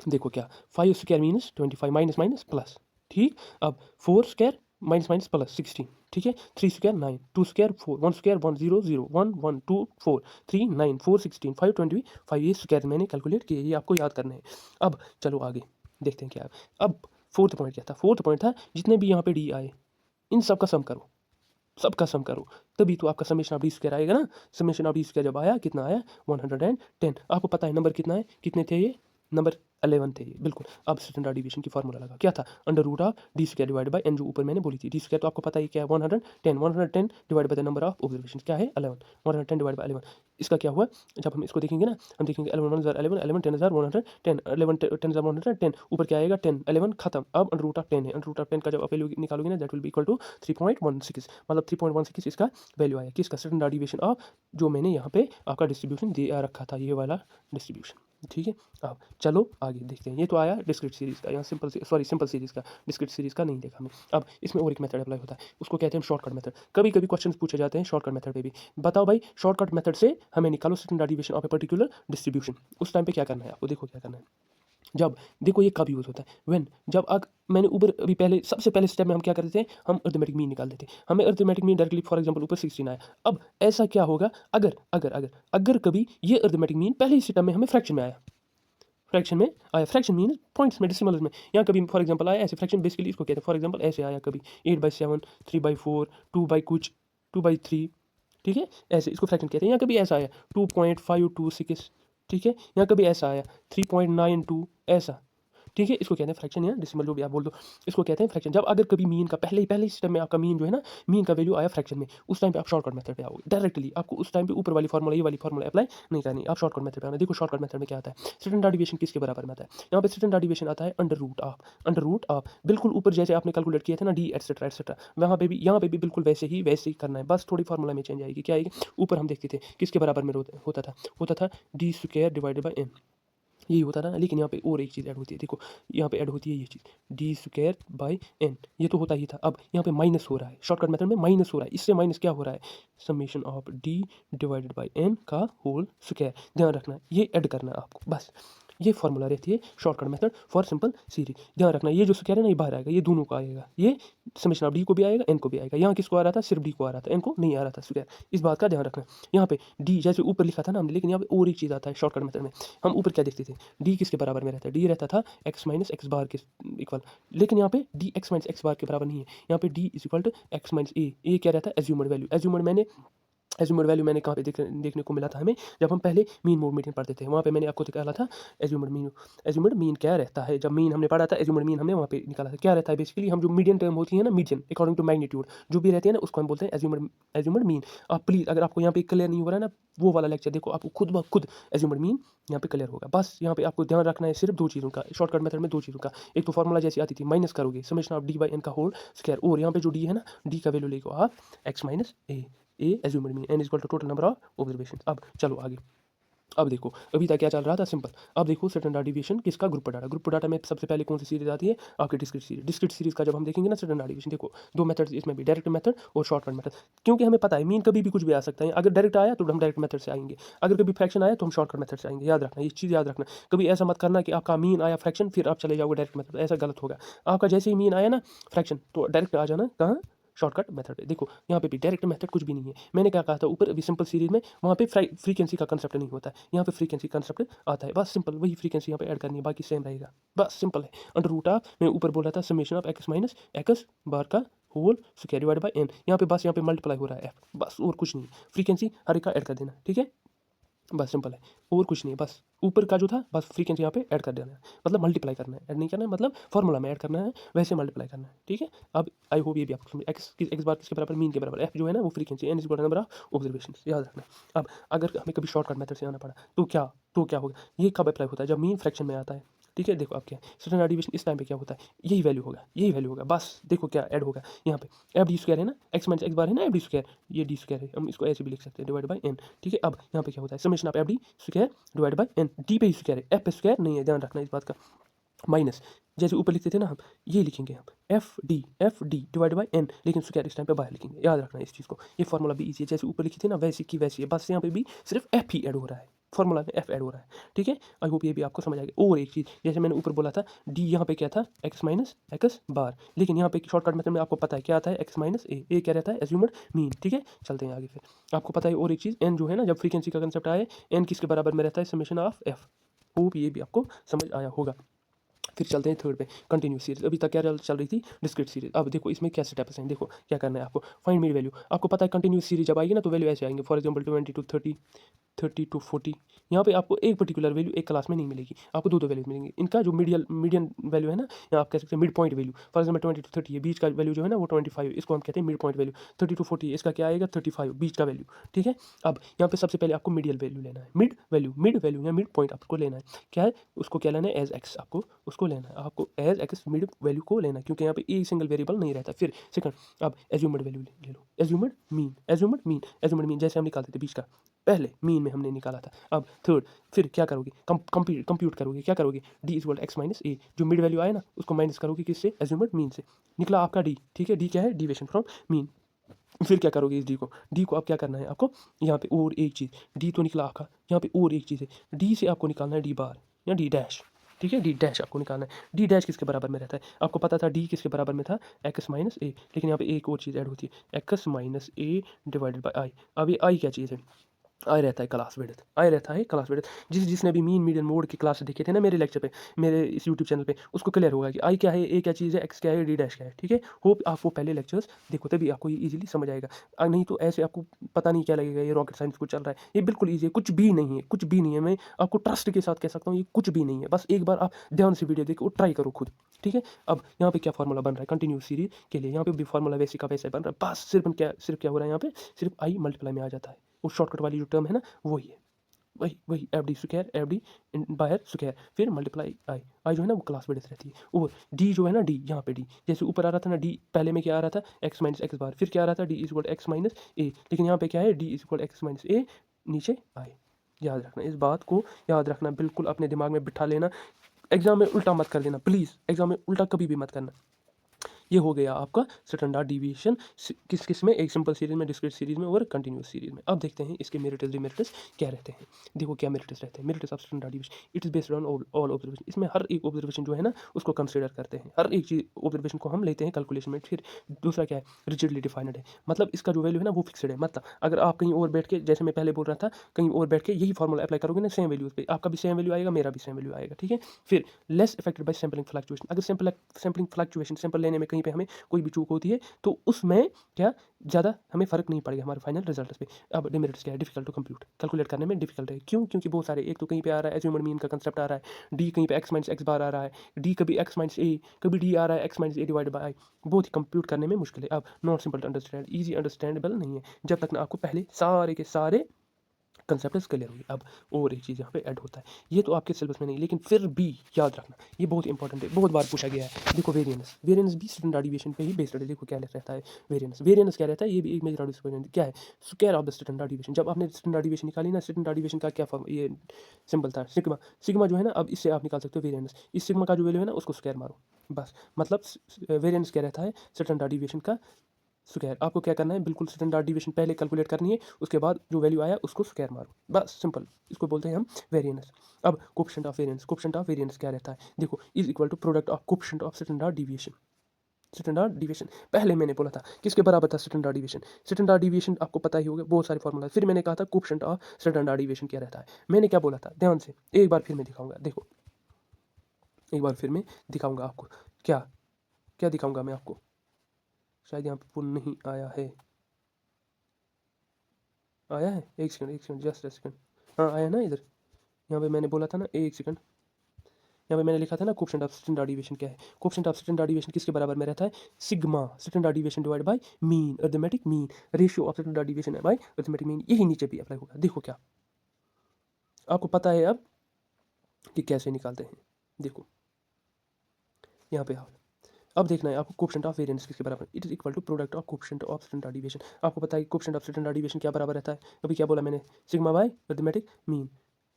देखो क्या, 5 स्क्वायर मीनस 25, माइनस माइनस प्लस, ठीक। अब 4 स्क्वायर माइनस माइनस प्लस 16, ठीक है। 3 स्क्वायर 9, 2 स्क्वायर 4, 1 स्क्वायर 1 0 0 1 1 2 4 3 9 4 16 5 25, ये स्क्वायर मैंने कैलकुलेट किए, ये आपको याद करने हैं। अब चलो आगे देखते हैं क्या है। अब फोर्थ पॉइंट क्या था, फोर्थ पॉइंट था जितने भी यहाँ पे डी आए इन सब का सम करो, सबका सम करो, तभी तो आपका समेशन ऑफ डी स्क्वायर आएगा ना। समेशन ऑफ डी स्क्वायर जब आया कितना आया, 110। आपको पता है नंबर कितना है, कितने थे ये, नंबर 11 थे ये, बिल्कुल। अब स्टैंडर्ड डेविएशन की फॉर्मूला लगा, क्या था, under root of D square divide by N, जो ऊपर मैंने बोली थी। डी स्क्वायर तो आपको पता ही क्या है, 110 divide by the number of observation क्या है 11, 110 डिवाइड बाय 11। इसका क्या हुआ, जब हम इसको देखेंगे ना, हम देखेंगे 11 1 11 11 10 110, 11 10 110, ऊपर क्या आएगा 10, 11 खत्म। अब अंडर रूट ऑफ 10 है, अंडर रूट ऑफ 10 का जब आप वैल्यू निकालोगे ना, that will be equal to 3.16, मतलब 3.16 इसका वैल्यू आया, किसका, स्टैंडर्ड डेविएशन ऑफ जो मैंने यहाँ पे आपका डिस्ट्रीब्यूशन दे रखा था, ये वाला डिस्ट्रीब्यूशन, ठीक है। अब चलो आगे देखते हैं। ये तो आया डिस्क्रीट सीरीज़ का, यहाँ सिंपल सीरीज़ का, डिस्क्रीट सीरीज़ का नहीं देखा हमने। अब इसमें और एक मेथड अप्लाई होता है, उसको कहते हैं शॉर्टकट मेथड। कभी कभी क्वेश्चन पूछे जाते हैं शॉर्टकट मेथड पे भी। बताओ भाई, शॉर्टकट मेथड से हमें निकालो standard deviation of a particular distribution. उस टाइम पे क्या करना है आपको, देखो क्या करना है। जब देखो ये कब यूज़ होता है, व्हेन, जब मैंने ऊपर अभी पहले सबसे पहले स्टेप में हम क्या करते थे, हम अरिथमेटिक मीन निकाल देते, हमें arithmetic mean directly for example ऊपर 16 आया। अब ऐसा क्या होगा, अगर अगर अगर अगर कभी ये अरिथमेटिक मीन पहले ही स्टेप में हमें फ्रैक्शन में आया, फ्रैक्शन में आया, फ्रैक्शन मीन पॉइंट्स में, डेसिमल्स में, यहाँ कभी फॉर एग्जांपल आया ऐसे, फ्रैक्शन बेसिकली इसको कहते हैं। फॉर एग्जांपल ऐसे आया कभी 8/7, 3/4, 2/कुछ, 2/3, ठीक है, ऐसे इसको फ्रैक्शन कहते हैं। यहाँ कभी ऐसा आया 2.526, ठीक है। यहाँ कभी ऐसा आया 3.92, ऐसा, ठीक है। इसको कहते हैं फ्रैक्शन या डेसिमल, जो भी आप बोल दो, इसको कहते हैं फ्रैक्शन। जब अगर कभी मीन का पहले ही स्टेप में आपका मीन जो है ना, मीन का वैल्यू आया फ्रैक्शन में, उस टाइम पे आप शॉर्टकट मेथड पे आओगे डायरेक्टली। आपको उस टाइम पे ऊपर वाली फार्मूला, ये वाली फार्मूला अप्लाई नहीं करनी, आप शॉर्टकट मेथड पे आना। देखो शॉर्टकट मेथड में क्या आता है, स्टैंडर्ड डेविएशन किसके बराबर में आता है, यहाँ पे स्टैंडर्ड डेविएशन आता है अंडर रूट ऑफ, बिल्कुल ऊपर जैसे आपने कैलकुलेट किया था ना, डी एटसेट्रा एटसेट्रा, वहाँ पे भी, यहाँ पे भी बिल्कुल वैसे ही करना है, बस थोड़ी फार्मूला में चेंज आएगी। क्या आएगी, ऊपर हम देखते थे किसके बराबर में होता था D square divided by N, यही होता था ना। लेकिन यहाँ पे और एक चीज़ ऐड होती है, देखो यहाँ पे ऐड होती है ये चीज़, डी स्क्वायर बाई एन, ये तो होता ही था। अब यहाँ पे माइनस हो रहा है, शॉर्टकट मेथड में माइनस हो रहा है, इससे माइनस क्या हो रहा है, summation of D divided by N का होल स्क्वायर, ध्यान रखना है, ये ऐड करना है आपको, बस ये फॉर्मूला रहती है shortcut method for simple series. ध्यान रखना, ये जो स्क्वायर है ना, ये बाहर आएगा, ये दोनों को आएगा, ये समेशन ऑफ डी को भी आएगा, एन को भी आएगा। यहाँ किसको आ रहा था, सिर्फ डी को आ रहा था, एन को नहीं आ रहा था स्क्वायर, इस बात का ध्यान रखना। यहाँ पे डी जैसे ऊपर लिखा था ना हमने, लेकिन यहाँ पे और एक चीज़ आता है शॉर्टकट मेथड में। हम ऊपर क्या देखते थे, डी किसके बराबर में रहता है, डी रहता था एक्स माइनस एक्स बार के इक्वल, लेकिन यहाँ पे D X minus X bar के बराबर नहीं है, यहाँ पे D is equal to X minus A क्या रहता है, एज्यूमड वैल्यू। एज्यूमड मैंने एज्यूमड वैल्यू मैंने कहाँ पे देखने को मिला था हमें, जब हम पहले मीन मोड मीडियन पढ़ते थे। वहाँ पे मैंने आपको निकाला था एज्यूमड मीन क्या रहता है। जब मीन हमने पढ़ा था, एज्यूमड मीन हमने वहाँ पे निकाला था। क्या रहता है बेसिकली, हम जो मीडियन टर्म होती है ना, मीडियन अकॉर्डिंग टू मैग्नीट्यूड जो भी रहती है ना, उसको हम बोलते हैं एज्यूमड मीन। आप प्लीज़, अगर आपको यहाँ पे क्लियर नहीं हो रहा है ना, वो वाला लेक्चर देखो, आपको खुद ब खुद एज्यूमड मीन यहाँ पे क्लियर होगा। बस यहाँ पे आपको ध्यान रखना है सिर्फ दो चीज़ों का, शॉर्टकट मेथड में दो चीज़ों का। एक तो फॉर्मूला जैसी आती थी, माइनस करोगे summation of D by N का होल स्क्वायर, और यहाँ पे जो डी है ना, डी का वैल्यू लेको आप X minus A assumed mean N is equal to total number of observation. अब चलो आगे। अब देखो अभी तक क्या चल रहा था, सिंपल। अब देखो स्टैंडर्ड डिवीजन किसका, ग्रुप डाटा। ग्रुप डाटा में सबसे पहले कौन सी सीरीज आती है, आपकी डिस्क्रीट सीरीज। डिस्क्रीट सीरीज का जब हम देखेंगे ना स्टैंडर्ड डिवीजन, देखो दो मेथड्स इसमें भी, डायरेक्ट मेथड और शॉर्टकट मेथड। क्योंकि हमें पता है मीन कभी भी कुछ भी आ सकता है। अगर डायरेक्ट आया तो हम डायरेक्ट मेथड से आएंगे, अगर कभी फ्रैक्शन आया तो हम शॉर्टकट मेथड से आएंगे। याद रखना, ये चीज़ याद रखना। कभी ऐसा मत करना कि आपका मीन आया फ्रैक्शन फिर आप चले जाओगे डायरेक्ट मेथड, ऐसा गलत होगा। आपका जैसे ही मीन आया ना फ्रैक्शन, तो डायरेक्ट आ जाना कहाँ, शॉर्टकट मेथड पे। देखो यहाँ पे भी डायरेक्ट मेथड कुछ भी नहीं है। मैंने क्या कहा था ऊपर, अभी सिंपल सीरीज में वहाँ पे फ्रीक्वेंसी का कंसेप्ट नहीं होता है, यहाँ पे फ्रीक्वेंसी कंसेप्ट आता है। बस सिंपल वही फ्रीक्वेंसी यहाँ पे ऐड करनी है, बाकी सेम रहेगा। बस सिंपल है। अंडर रूट ऑफ, मैं ऊपर बोल रहा था summation of X minus X bar का whole square divide by N. यहाँ पे बस यहाँ पे मल्टीप्लाई हो रहा है एफ, बस और कुछ नहीं। फ्रीक्वेंसी हर एक का ऐड कर देना, ठीक है। बस सिंपल है, और कुछ नहीं। बस ऊपर का जो था बस फ्रीक्वेंसी यहाँ पे ऐड कर देना है, मतलब मल्टीप्लाई करना है, ऐड नहीं करना है, मतलब फॉर्मूला में ऐड करना है, वैसे मल्टीप्लाई करना है, ठीक है। अब आई होप ये भी आपको समझ, एक्स बार किसके बराबर, मीन के बराबर। एफ जो है ना वो frequency, N is equal to number of observation, याद रखना। अब अगर हमें कभी शॉर्टकट मेथड से आना पड़ा तो क्या होगा, ये कब अप्लाई होता है, जब मीन फ्रैक्शन में आता है, ठीक है। देखो अब क्या है स्टैंडर्ड डिवीजन, इस टाइम पे क्या होता है, यही वैल्यू होगा, यही वैल्यू होगा। बस देखो क्या ऐड होगा यहाँ पे, एफ डी स्क्वायर है ना, एक्स माइनस एक्स बार है ना, एफ डी स्क्वायर, ये डी स्क्वायर है, हम इसको ऐसे भी लिख सकते हैं, डिवाइड बाई एन, ठीक है। अब यहाँ पे क्या होता है, summation of F D square divide by N. D पे स्क्वायर है, एफ पे स्क्वायर नहीं है, ध्यान रखना इस बात का। माइनस, जैसे ऊपर लिखते थे ना हम, ये लिखेंगे हम F D divide by N, लेकिन स्क्वायर इस टाइम पे बाहर लिखेंगे, याद रखना इस चीज़ को। ये फॉर्मूला भी इजी है, जैसे ऊपर लिखी थी ना वैसी की वैसी है, बस यहाँ पे भी सिर्फ एफ ही ऐड हो रहा है, फॉर्मूला में एफ ऐड हो रहा है, ठीक है। आई होप ये भी आपको समझ आ गया। और एक चीज़, जैसे मैंने ऊपर बोला था डी, यहाँ पे क्या था एक्स माइनस एक्स बार, लेकिन यहाँ पे शॉर्टकट मेथड में आपको पता है क्या आता है, एक्स माइनस ए क्या रहता है, एज्यूमड मीन, ठीक है। चलते हैं आगे फिर। आपको पता है और एक चीज़, एन जो है ना, जब फ्रीक्वेंसी का कंसेप्ट आया, एन किसके बराबर में रहता है, समेशन ऑफ एफ। होप ये भी आपको समझ आया होगा। फिर चलते हैं थर्ड पे, कंटिन्यूस सीरीज। अभी तक क्या चल रही थी, डिस्क्रीट सीरीज। अब देखो इसमें क्या स्टेप्स हैं, देखो क्या करना है आपको, फाइंड मीन वैल्यू। आपको पता है कंटिन्यूस सीरीज जब आएगी ना तो वैल्यू ऐसे आएंगे, फॉर एग्जांपल 20 to 30, 30 to 40। यहाँ पे आपको एक पर्टिकुलर वैल्यू एक क्लास में नहीं मिलेगी, आपको दो वैल्यूज मिलेंगी। इनका जो मीडियन वैल्यू है ना, या आप कह सकते हैं mid point value, for example 20 to 30 है, बीच का वैल्यू जो है ना वो 25, इसको हम कहते हैं मिड पॉइंट वैल्यू। 30 to 40 इसका क्या आएगा, 35 बीच का वैल्यू, ठीक है। अब यहाँ पे सबसे पहले आपको मीडियल वैल्यू लेना है, मिड वैल्यू या मिड पॉइंट आपको लेना है। क्या है उसको क्या लेना है, एज एक्स, आपको उसको लेना है, आपको एज एक्स मिड वैल्यू को लेना है, क्योंकि यहाँ पे ए सिंगल वेरिएबल नहीं रहता। फिर सेकंड, अब एज्यूमड वैल्यू ले लो, एज्यूमड मीन जैसे हम निकालते थे बीच का, पहले मीन में हमने निकाला था। अब थर्ड, फिर क्या करोगे, कंप्यूट करोगे, क्या करोगे, डी इज एक्स माइनस ए, जो मिड वैल्यू आए ना उसको माइनस करोगे किससे, एज्यूमड मीन से, निकला आपका डी, ठीक है। डी क्या है, डिविएशन फ्रॉम मीन। फिर क्या करोगे इस डी को अब क्या करना है आपको, यहाँ पे और एक चीज़, डी तो निकला आपका, यहाँ पे और एक चीज़ है, डी से आपको निकालना है डी बार या डी डैश, ठीक है। डी डैश आपको निकालना है। डी डैश किसके बराबर में रहता है, आपको पता था डी किसके बराबर में था, एक्स माइनस ए, लेकिन यहाँ पे एक और चीज़ ऐड होती है, X minus A divided by I. अब ये आई क्या चीज़ है, आए रहता है क्लास विड्थ, आए रहता है क्लास विड्थ। जिसने भी मीन मीडियन मोड की क्लास देखे थे ना मेरे लेक्चर पे, मेरे इस यूट्यूब चैनल पे, उसको क्लियर होगा कि आई क्या है, ए क्या चीज़ है, एक्स क्या है, डी डैश क्या है, ठीक है। होप आप वो पहले लेक्चर्स देखो, तभी आपको ये इजीली समझ आएगा। नहीं तो ऐसे आपको पता नहीं क्या लगेगा, ये रॉकेट साइंस कुछ चल रहा है। ये बिल्कुल ईजी है, कुछ भी नहीं है, कुछ भी नहीं है। मैं आपको ट्रस्ट के साथ कह सकता हूँ ये कुछ भी नहीं है। बस एक बार आप ध्यान से वीडियो देखो, ट्राई करो खुद, ठीक है। अब यहाँ पे क्या फॉर्मूला बन रहा है कंटिन्यूस सीरीज के लिए, यहाँ पे भी फॉर्मूला वैसे का वैसे बन रहा है। बस सिर्फ क्या हो रहा है यहाँ पे, सिर्फ आई मल्टीप्लाई में आ जाता है। वो शॉर्टकट वाली जो टर्म है ना वही है, वही F D square, F D by square, फिर मल्टीप्लाई आई जो है ना वो क्लास विड्थ रहती है। और डी जो है ना, डी यहाँ पे डी जैसे ऊपर आ रहा था ना, डी पहले में क्या आ रहा था, एक्स माइनस एक्स बार, फिर क्या आ रहा था, D is equal X minus A, लेकिन यहाँ पे क्या है, D is equal X minus A, नीचे आई। याद रखना इस बात को, याद रखना बिल्कुल अपने दिमाग में बिठा लेना। एग्जाम में उल्टा मत कर देना प्लीज़, एग्जाम में उल्टा कभी भी मत करना। ये हो गया आपका स्टैंडर्ड डिवीएशन किस में, एक सिंपल सीरीज में, डिस्क्रीट सीरीज में और कंटिन्यूस सीरीज में। अब देखते हैं इसके मेरिट्स डिमेरिट्स क्या रहते हैं। देखो क्या मेरिट्स रहते हैं, merits of standard deviation, it is based on all observation. इसमें हर एक ऑब्जर्वेशन जो है ना उसको कंसिडर करते हैं, हर एक चीज ऑब्जर्वेशन को हम लेते हैं कैलकुलेशन में। फिर दूसरा क्या है, रिजिडली डिफाइंड है, मतलब इसका जो वैल्यू है ना वो फिक्सड है। मतलब अगर आप कहीं और बैठ के, जैसे मैं पहले बोल रहा था, कहीं और बैठ के यही फॉर्मूला अप्लाई करोगे ना सेम वैल्यूज पे, आपका भी सेम वैल्यू आएगा, मेरा भी सेम वैल्यू आएगा, ठीक है। फिर less affected by sampling fluctuation, अगर सैम्पलिंग फ्लक्चुएशन सैंपल लेने में कहीं कहीं पे हमें कोई भी चूक होती है तो उसमें क्या ज़्यादा हमें फ़र्क नहीं पड़ेगा हमारे फाइनल रिजल्ट पे। अब डिमेरिट्स क्या है, डिफिकल्ट टू कंप्यूट, कैलकुलेट करने में डिफिकल्ट है। क्यों? क्योंकि बहुत सारे, एक तो कहीं पे आ रहा है एज्यूम्ड मीन का कंसेप्ट आ रहा है, डी कहीं पे एक्स माइनस एक्स बार आ रहा है, डी कभी एक्स माइनस ए, कभी डी आ रहा है X minus A divide by, बहुत ही कंप्यूट करने में मुश्किल है। अब not simple to understand, easy understandable नहीं है जब तक ना आपको पहले सारे के सारे कंसेप्ट क्लियर होगी। अब और एक चीज़ यहाँ पे ऐड होता है, ये तो आपके सिलेबस में नहीं, लेकिन फिर भी याद रखना, ये बहुत इंपॉर्टेंट है, बहुत बार पूछा गया है। देखो वेरिएंस, वेरिएंस भी स्टैंडर्ड डिविएशन पे ही बेस्ड है। देखो क्या रहता है वेरिएंस, वेरिएंस क्या रहता है, ये भी एक मेजर डिस्क्रिमिनेंट क्या है, square of the standard deviation. जब आपने स्टैंडर्ड डिविएशन निकाली ना, स्टैंडर्ड डिविएशन का क्या फॉर्म, ये सिंपल था सिग्मा, सिग्मा जो है ना, अब इससे आप निकाल सकते हो वेरिएंस, इस सिग्मा का जो वैल्यू है ना उसको स्क्वायर मारो बस। मतलब वेरिएंस क्या रहता है, स्टैंडर्ड डिविएशन का स्क्वायर। आपको क्या करना है, बिल्कुल स्टैंडर्ड डिविएशन पहले कैलकुलेट करनी है, उसके बाद जो वैल्यू आया उसको स्क्वायर मारो बस, सिंपल। इसको बोलते हैं हम वेरिएंस। अब coefficient of variance, coefficient of variance क्या रहता है, देखो is equal to product of coefficient of standard deviation. Standard deviation पहले मैंने बोला था किसके बराबर था, स्टैंडर्ड डिविएशन। स्टैंडर्ड डिविएशन आपको पता ही होगा, बहुत सारे फॉर्मूला। फिर मैंने कहा था कोएफिशिएंट ऑफ स्टैंडर्ड डिविएशन क्या रहता है, मैंने क्या बोला था, ध्यान से एक बार फिर मैं दिखाऊंगा। देखो एक बार फिर मैं दिखाऊंगा आपको, क्या क्या दिखाऊंगा मैं आपको, शायद यहाँ पे पुन नहीं आया है, आया है, एक सेकंड जस्ट एक सेकंड, हाँ आया ना इधर, यहाँ पे मैंने बोला था ना, एक सेकंड, यहाँ पे मैंने लिखा था ना कोएफिशिएंट ऑफ स्टैंडर्ड डिविएशन क्या है, कोएफिशिएंट ऑफ स्टैंडर्ड डिविएशन किसके बराबर में रहता है, sigma standard deviation divide by mean, arithmetic mean, ratio of standard deviation by arithmetic mean. यही नीचे भी अप्लाई होगा। देखो क्या आपको पता है अब कि कैसे निकालते हैं, देखो यहाँ पे आओ। अब देखना है आपको कोएफिशिएंट ऑफ वेरिएंस किसके बराबर, it is equal to product of coefficient of standard deviation. आपको पता है कोएफिशिएंट ऑफ स्टैंडर्ड डिविएशन क्या बराबर रहता है, अभी क्या बोला मैंने, सिग्मा बाय अरिथमेटिक मीन,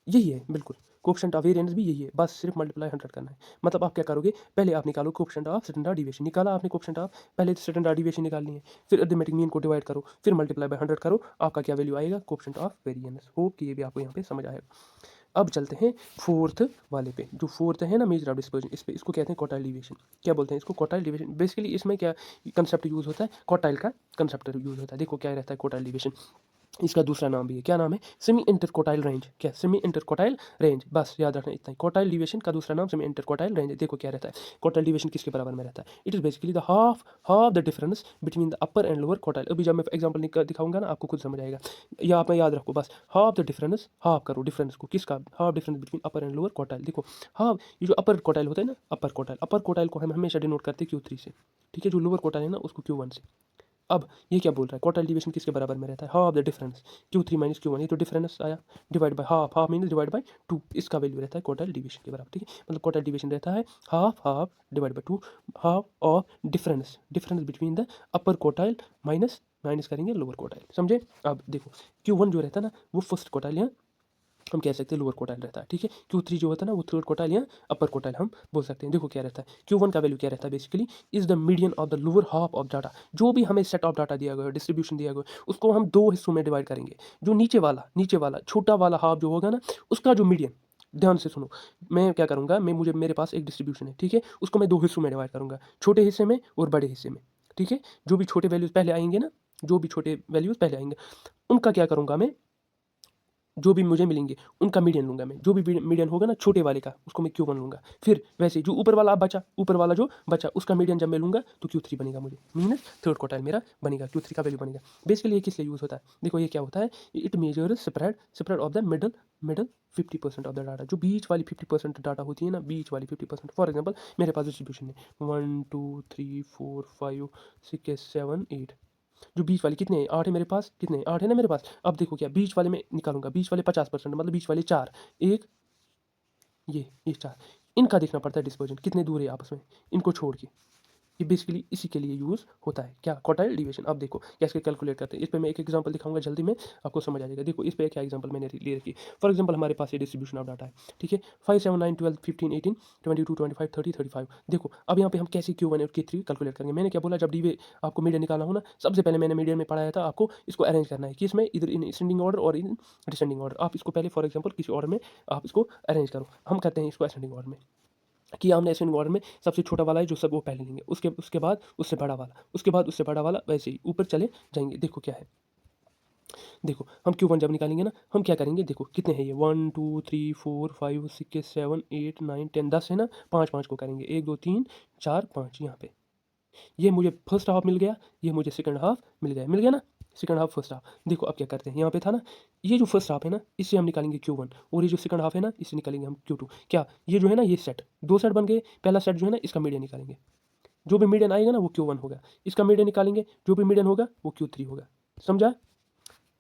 यही है बिल्कुल। कोएफिशिएंट ऑफ वेरिएंस भी यही है, बस सिर्फ मल्टीप्लाई 100 करना है। मतलब आप क्या करोगे, पहले आप निकालो कोएफिशिएंट ऑफ स्टैंडर्ड डिविएशन, निकाला आपने कोएफिशिएंट ऑफ, पहले स्टैंडर्ड डिविएशन निकालनी है, फिर अरिथमेटिक मीन को डिवाइड करो, फिर मल्टीप्लाई बाय 100 करो, आपका क्या वैल्यू आएगा, कोएफिशिएंट ऑफ वेरिएंस। होप कि ये भी आपको यहाँ पे समझ आएगा। अब चलते हैं फोर्थ वाले पे, जो फोर्थ है ना मेजर ऑफ डिस्पर्जन, इस पे इसको कहते हैं क्वार्टाइल डिविएशन। क्या बोलते हैं इसको, क्वार्टाइल डिविएशन। बेसिकली इसमें क्या कंसेप्ट यूज होता है, क्वार्टाइल का कंसेप्ट यूज होता है। देखो क्या रहता है क्वार्टाइल डिविएशन, इसका दूसरा नाम भी है, क्या नाम है, सेमी इंटरक्वार्टाइल रेंज। क्या, सेमी इंटरक्वार्टाइल रेंज, बस याद रखना इतना ही। क्वार्टाइल डिविएशन का दूसरा नाम सेमी इंटरक्वार्टाइल रेंज। देखो क्या रहता है, क्वार्टाइल डिविएशन किसके बराबर में रहता है, it is basically the half half the difference between the upper and lower quartile. अभी जब मैं एग्जांपल दिखाऊंगा ना आपको खुद समझ आएगा, या आप याद रखो बस, हाफ द डिफरेंस, हाफ करो डिफरेंस को, किसका, half difference between upper and lower quartile. देखो हाफ, ये जो अपर क्वार्टाइल होता है ना, अपर क्वार्टाइल को हम हमेशा डिनोट करते हैं Q3 से, ठीक है, जो लोअर क्वार्टाइल है ना उसको Q1 से। अब ये क्या बोल रहा है, क्वार्टाइल डिविएशन किसके बराबर में रहता है, half the difference, Q3 minus Q1, ये तो डिफरेंस आया, divide by half, half mean divide by 2, इसका वैल्यू रहता है क्वार्टाइल डिविएशन के बराबर, ठीक है। मतलब क्वार्टाइल डिविएशन रहता है half half divide by 2, half of difference, difference between the upper quartile minus minus करेंगे लोअर क्वार्टाइल, समझे। अब देखो Q1 जो रहता है ना वो फर्स्ट क्वार्टाइल है, हम कह सकते हैं लोअर क्वार्टाइल रहता है, ठीक है। Q3 जो होता है ना वो थर्ड क्वार्टाइल या अपर क्वार्टाइल हम बोल सकते हैं। देखो क्या रहता है, Q1 का वैल्यू क्या रहता है, basically is the median of the lower half of data. जो भी हमें सेट ऑफ डाटा दिया गया है, डिस्ट्रीब्यूशन दिया गया है, उसको हम दो हिस्सों में डिवाइड करेंगे। जो नीचे वाला छोटा वाला हाफ जो होगा ना, उसका जो मीडियन, ध्यान से सुनो, मैं क्या करूंगा, मैं मुझे मेरे पास एक डिस्ट्रीब्यूशन है, ठीक है, उसको मैं दो हिस्सों में डिवाइड करूंगा, छोटे हिस्से में और बड़े हिस्से में, ठीक है। जो भी छोटे वैल्यूज पहले आएंगे ना, जो भी छोटे वैल्यूज पहले आएंगे, उनका क्या करूंगा मैं, जो भी मुझे मिलेंगे उनका मीडियन लूंगा मैं, जो भी मीडियन होगा ना छोटे वाले का, उसको मैं Q1 लूंगा। फिर वैसे जो ऊपर वाला बचा, ऊपर वाला जो बचा उसका मीडियन जब मैं लूंगा तो Q3 बनेगा मुझे, मीन थर्ड क्वार्टाइल मेरा बनेगा, Q3 का वैल्यू बनेगा। बेसिकली ये किस लिए यूज़ होता है, देखो ये क्या होता है, it measure spread of the middle middle 50% of the data, जो बीच वाली 50% डाटा होती है ना, बीच वाली 50%। फॉर एग्जाम्पल मेरे पास डिस्ट्रीब्यूशन है 1 2 3 4 5 6 7 8, जो बीच वाले कितने हैं, 8 है मेरे पास, कितने 8 है ना मेरे पास। अब देखो क्या, बीच वाले में निकालूंगा, बीच वाले 50%, मतलब बीच वाले 4, एक ये 4, इनका देखना पड़ता है डिस्पर्जन कितने दूर है आपस में, इनको छोड़ के। ये बेसिकली इसी के लिए यूज़ होता है, क्या, क्वार्टाइल डिवीजन। अब देखो कैसे कैलकुलेट करते हैं, इस पे मैं एक एग्जांपल दिखाऊंगा जल्दी में, आपको समझ आ जाएगा। देखो इस पे क्या एग्जांपल मैंने ले रखी, फॉर एग्जांपल हमारे पास ये डिस्ट्रीब्यूशन ऑफ डाटा है, ठीक है, 5 7 9 12 15 18 22 25 30 35। देखो अब यहाँ पे हम कैसे Q1 और Q3 कैलकुलेट करेंगे, मैंने क्या बोला, जब डी आपको मीडियन निकालना हो ना, सबसे पहले मैंने मीडियन में पढ़ाया था आपको, इसको अरेंज करना है कि इसमें इधर इन असेंडिंग ऑर्डर और इन डिसेंडिंग ऑर्डर। आप इसको पहले फॉर एग्जाम्पल किसी ऑर्डर में आप इसको अरेंज करो, हम कहते हैं इसको असेंडिंग ऑर्डर में, कि हमने असेंडिंग ऑर्डर में सबसे छोटा वाला है जो सब वो पहले लेंगे, उसके उसके बाद उससे बड़ा वाला, उसके बाद उससे बड़ा वाला, वैसे ही ऊपर चले जाएंगे। देखो क्या है, देखो हम Q1 जब निकालेंगे ना, हम क्या करेंगे, देखो कितने हैं ये 1 2 3 4 5 6 7 8 9 10, 10 है ना, 5 5 को करेंगे, 1 2 3 4 5 यहाँ पे, ये मुझे फर्स्ट हाफ मिल गया, ये मुझे सेकंड हाफ मिल गया ना, सेकंड हाफ फर्स्ट हाफ। देखो अब क्या करते हैं, यहाँ पे था ना, ये जो फर्स्ट हाफ है ना इससे हम निकालेंगे Q1, और ये जो सेकंड हाफ है ना इससे निकालेंगे हम Q2। क्या ये जो है ना ये सेट, दो सेट बन गए। पहला सेट जो है ना इसका मीडियन निकालेंगे, जो भी मीडियन आएगा ना वो Q1 होगा, इसका मीडियन निकालेंगे, जो भी मीडियन होगा वो Q3 होगा। समझा?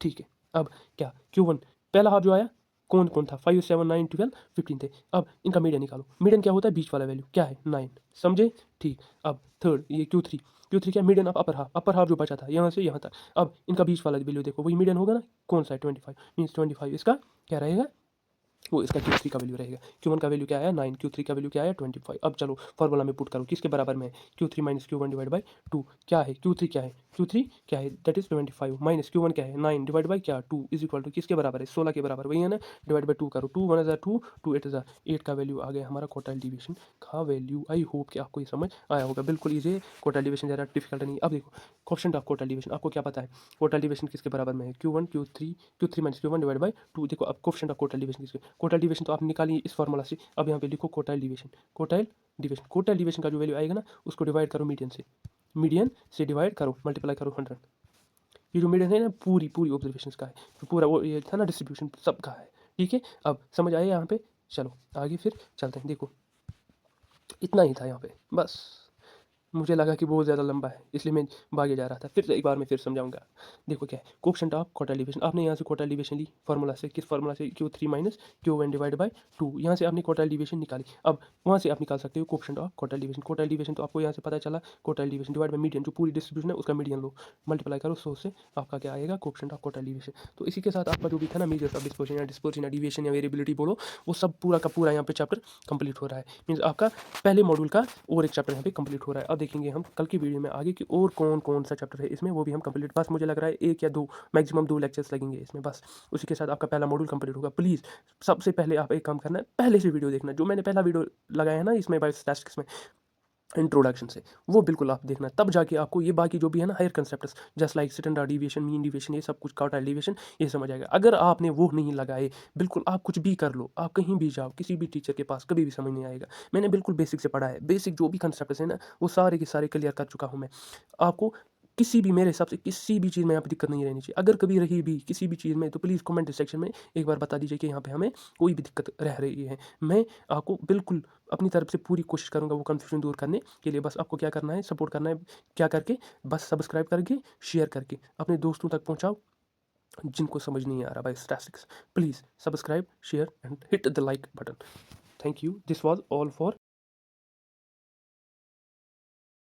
ठीक है। अब क्या Q1 पहला हाफ जो आया कौन कौन था, 5 7 9 12 15 थे। अब इनका मीडियन निकालो, मीडियन क्या होता है, बीच वाला वैल्यू क्या है 9। समझे? ठीक। अब थर्ड ये Q3 क्या मीडियन ऑफ अपर हाफ जो बचा था यहाँ से यहाँ तक। अब इनका बीच वाला वैल्यू देखो, वही मीडियन होगा ना, कौन सा है 25, मीन्स 25 इसका क्या रहेगा, वो इसका Q3 का वैल्यू रहेगा। Q1 का वैल्यू क्या आया 9, Q3 का वैल्यू क्या आया 25। अब चलो फॉर्मूला में पुट करो, किसके बराबर में है, Q3 minus Q1 divide by 2 क्या है, Q3 क्या है, Q3 क्या है दैट इज 25 माइनस Q1 क्या है 9 डिवाइड बाई क्या 2 इज इक्वल टू किसके बराबर है 16 के बराबर, वही है ना, डिवाइड बाई 2 करो, 2 1 हज़ार 2 2 8 हज़ार 8 का वैल्यू आ गया हमारा क्वार्टाइल डिवीजन का वैल्यू। आई होप कि आपको ये समझ आया होगा, बिल्कुल इजी, क्वार्टाइल डिवीजन ज़्यादा डिफिकल्ट नहीं। अब देखो क्वेश्चन ऑफ क्वार्टाइल डिवीजन, आपको क्या पता है क्वार्टाइल डिवीजन किसके बराबर में है, Q1 Q3 minus Q1 divide by 2। देखो अब क्वेश्चन ऑफ क्वार्टाइल डिवीजन किसके, क्वार्टाइल डिवीजन तो आप निकालिए इस फॉर्मूला से। अब यहाँ पे लिखो क्वार्टाइल डिवीजन का जो वैल्यू आएगा ना उसको डिवाइड करो मीडियन से डिवाइड करो, मल्टीप्लाई करो 100। ये जो मीडियन है ना पूरी पूरी ऑब्जर्वेशन का है, तो पूरा वो ये था ना डिस्ट्रीब्यूशन सबका है। ठीक है, अब समझ आया यहाँ पे। चलो आगे फिर चलते हैं। देखो इतना ही था यहाँ पे बस, मुझे लगा कि बहुत ज़्यादा लंबा है इसलिए मैं भागे जा रहा था, फिर से एक बार मैं फिर समझाऊंगा। देखो क्या है कोएफिशिएंट ऑफ क्वार्टाइल डिवीजन, आपने यहाँ से क्वार्टाइल डिवीजन ली फार्मूला से, किस फार्मूला से, Q3 minus Q1 divide by 2, यहाँ से आपने क्वार्टाइल डिवीजन निकाली। अब वहाँ से आप निकाल सकते हो कोएफिशिएंट ऑफ क्वार्टाइल डिवीजन तो आपको यहाँ से पता चला quartile division divide by median, जो पूरी डिस्ट्रीब्यूशन है उसका मीडियन लो, मल्टीप्लाई करो 100 से, आपका क्या आएगा कोएफिशिएंट ऑफ क्वार्टाइल डिवीजन। तो इसी के साथ आपका जो भी था ना मेजर्स ऑफ डिस्पर्जन या डिविएशन या वेरिएबिलिटी बोलो, वो सब पूरा का पूरा यहाँ पे चैप्टर कंप्लीट हो रहा है। मीन्स आपका पहले मॉड्यूल का और एक चैप्टर यहाँ पे कंप्लीट हो रहा है। अब देखेंगे हम कल की वीडियो में आगे कि और कौन कौन सा चैप्टर है इसमें, वो भी हम कंप्लीट, बस मुझे लग रहा है एक या दो मैक्सिमम 2 लेक्चर्स लगेंगे इसमें बस, उसी के साथ आपका पहला मॉड्यूल कंप्लीट होगा। प्लीज़ सबसे पहले आप एक काम करना है, पहले से वीडियो देखना, जो मैंने पहला वीडियो लगाया है ना इसमें बायोस्टैटिस्टिक्स में इंट्रोडक्शन से, वो बिल्कुल आप देखना, तब जाके आपको ये बाकी जो भी है ना higher concepts just like standard deviation, mean deviation, ये सब कुछ क्वार्टाइल डिविएशन ये समझ आएगा। अगर आपने वो नहीं लगाए, बिल्कुल आप कुछ भी कर लो, आप कहीं भी जाओ किसी भी टीचर के पास, कभी भी समझ नहीं आएगा। मैंने बिल्कुल बेसिक से पढ़ा है, बेसिक जो भी कंसेप्ट्स है ना वो सारे के सारे क्लियर कर चुका हूँ मैं। आपको किसी भी, मेरे हिसाब से किसी भी चीज़ में यहाँ पे दिक्कत नहीं रहनी चाहिए। अगर कभी रही भी किसी भी चीज़ में तो प्लीज़ कमेंट सेक्शन में एक बार बता दीजिए कि यहाँ पे हमें कोई भी दिक्कत रह रही है। मैं आपको बिल्कुल अपनी तरफ से पूरी कोशिश करूँगा वो कन्फ्यूजन दूर करने के लिए। बस आपको क्या करना है, सपोर्ट करना है, क्या करके, बस सब्सक्राइब करके शेयर करके अपने दोस्तों तक पहुँचाओ जिनको समझ नहीं आ रहा biostatistics. Please subscribe share and hit the like button. Thank you, this was all for